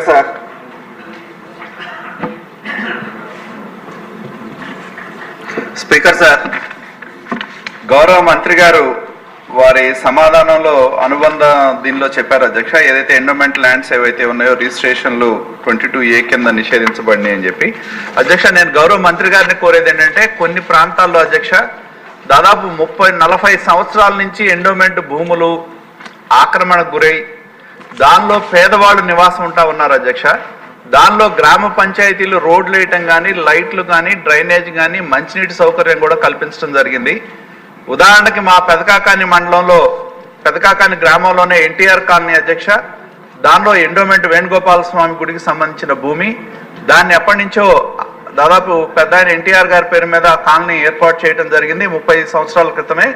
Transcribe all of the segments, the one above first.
Sir speaker sir, గౌరవ మంత్రి గారు వారి సమాధానంలో అనుబంధ దీనిలో చెప్పారు అధ్యక్ష, ఏదైతే ఎండోమెంట్ ల్యాండ్స్ ఏవైతే ఉన్నాయో రిజిస్ట్రేషన్లు 22A కింద నిషేధించబడినాయి అని చెప్పి. అధ్యక్ష, నేను గౌరవ మంత్రి గారిని కోరేది ఏంటంటే, కొన్ని ప్రాంతాల్లో అధ్యక్ష దాదాపు 30-40 సంవత్సరాల నుంచి ఎండోమెంట్ భూములు ఆక్రమణకు గురై దానిలో పేదవాళ్ళు నివాసం ఉంటా ఉన్నారు అధ్యక్ష. దానిలో గ్రామ పంచాయతీలు రోడ్లు వేయటం కానీ, లైట్లు కానీ, డ్రైనేజ్ కానీ, మంచినీటి సౌకర్యం కూడా కల్పించడం జరిగింది. ఉదాహరణకి మా పెదకాకాని మండలంలో పెదకాకాని గ్రామంలోనే ఎన్టీఆర్ కాలనీ అధ్యక్ష, దానిలో ఎండోమెంట్ వేణుగోపాల స్వామి గుడికి సంబంధించిన భూమి, దాన్ని ఎప్పటి నుంచో దాదాపు పెద్ద ఆయన ఎన్టీఆర్ గారి పేరు మీద కాలనీ ఏర్పాటు చేయడం జరిగింది 30 సంవత్సరాల క్రితమే.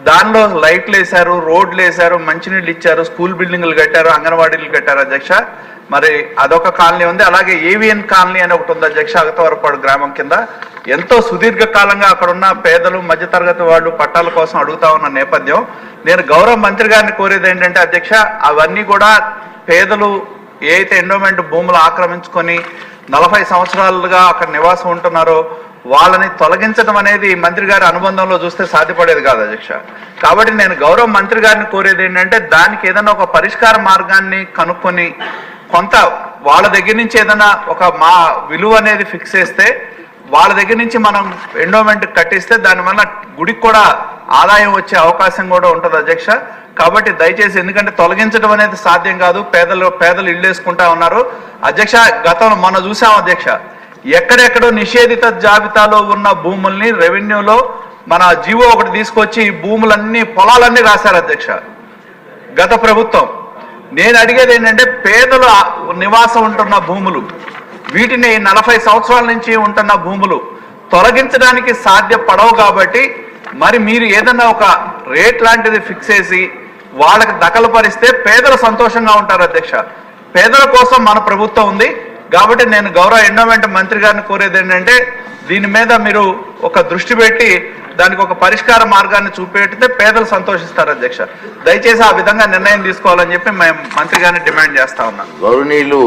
దానిలో లైట్లు వేశారు, రోడ్లు వేశారు, మంచినీళ్ళు ఇచ్చారు, స్కూల్ బిల్డింగ్లు కట్టారు, అంగన్వాడీలు కట్టారు అధ్యక్ష. మరి అదొక కాలనీ ఉంది. అలాగే ఏవిఎన్ కాలనీ అని ఒకటి ఉంది అధ్యక్ష, అగతవరపాడు గ్రామం కింద. ఎంతో సుదీర్ఘకాలంగా అక్కడ ఉన్న పేదలు, మధ్యతరగతి వాళ్ళు పట్టాల కోసం అడుగుతా ఉన్న నేపథ్యం. నేను గౌరవ మంత్రి గారిని కోరేది ఏంటంటే అధ్యక్ష, అవన్నీ కూడా పేదలు ఏ అయితే ఎండోమెంట్ భూములు ఆక్రమించుకొని 40 సంవత్సరాలుగా అక్కడ నివాసం ఉంటున్నారో వాళ్ళని తొలగించడం అనేది మంత్రి గారి అనుబంధంలో చూస్తే సాధ్యపడేది కాదు అధ్యక్ష. కాబట్టి నేను గౌరవ మంత్రి గారిని కోరేది ఏంటంటే, దానికి ఏదైనా ఒక పరిష్కార మార్గాన్ని కనుక్కొని కొంత వాళ్ళ దగ్గర నుంచి ఏదైనా ఒక మా విలువ అనేది ఫిక్స్ చేస్తే, వాళ్ళ దగ్గర నుంచి మనం ఎండోమెంట్ కట్టిస్తే దానివల్ల గుడికి కూడా ఆదాయం వచ్చే అవకాశం కూడా ఉంటుంది అధ్యక్ష. కాబట్టి దయచేసి, ఎందుకంటే తొలగించడం అనేది సాధ్యం కాదు, పేదలు ఇళ్ళు వేసుకుంటా ఉన్నారు అధ్యక్ష. గతంలో మొన్న చూసాం అధ్యక్ష, ఎక్కడెక్కడో నిషేధిత జాబితాలో ఉన్న భూముల్ని రెవెన్యూలో మన జీవో ఒకటి తీసుకొచ్చి భూములన్నీ పొలాలన్నీ రాశారు అధ్యక్ష గత ప్రభుత్వం. నేను అడిగేది ఏంటంటే, పేదలు నివాసం ఉంటున్న భూములు, వీటిని 40 సంవత్సరాల నుంచి ఉంటున్న భూములు తొలగించడానికి సాధ్యపడవు. కాబట్టి మరి మీరు ఏదన్నా ఒక రేట్ లాంటిది ఫిక్స్ చేసి వాళ్ళకి దఖలుపరిస్తే పేదలు సంతోషంగా ఉంటారు అధ్యక్ష. పేదల కోసం మన ప్రభుత్వం ఉంది. కాబట్టి నేను గౌరవ ఎండోమెంట్ మంత్రి గారిని కోరేది ఏంటంటే, దీని మీద మీరు ఒక దృష్టి పెట్టి దానికి ఒక పరిష్కార మార్గాన్ని చూపెడితే పేదలు సంతోషిస్తారు అధ్యక్ష. దయచేసి ఆ విధంగా నిర్ణయం తీసుకోవాలని చెప్పి మేము మంత్రి గారిని డిమాండ్ చేస్తా ఉన్నాం. గౌరవనీయులు